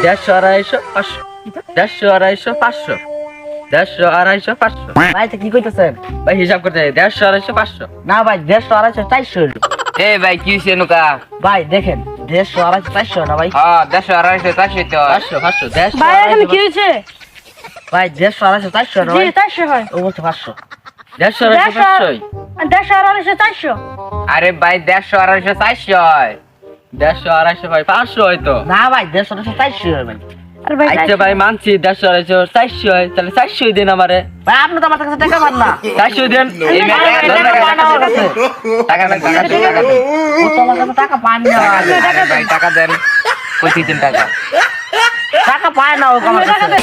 150 250 500 150 250 500 150 250 500 ভাই তো কি কইতেছেন? ভাই হিসাব করতে 150 250 500 না ভাই 150 250 400 হইলো। এ ভাই কি হইছে নুকা? ভাই দেখেন 150 250 400 না ভাই। হ্যাঁ 150 250 তো 500 500 150 ভাই এখানে কি হয়েছে? ভাই 150 250 400 না জি ভাই। 400 হয়। ও বলছে 500। 150 250 500 150 আর 400। আরে ভাই 150 250 হয়। 150 250 ভাই 500 হয়তো। না ভাই 150 250 400 হয় ভাই। আর ভাই আচ্ছা ভাই মানছি 150 250 400 হয়, তাহলে 400 দেন আমারে। ভাই আপনি তো আমার কাছে টাকা পান না। 400 দেন। এই মেয়ে টাকা পান না আমার কাছে। টাকা দেন টাকা দেন। ও তো আমার কাছে টাকা পান না। আরে ভাই টাকা দেন। কই দিন টাকা? টাকা পায় না ও আমার টাকা কাছে। দে।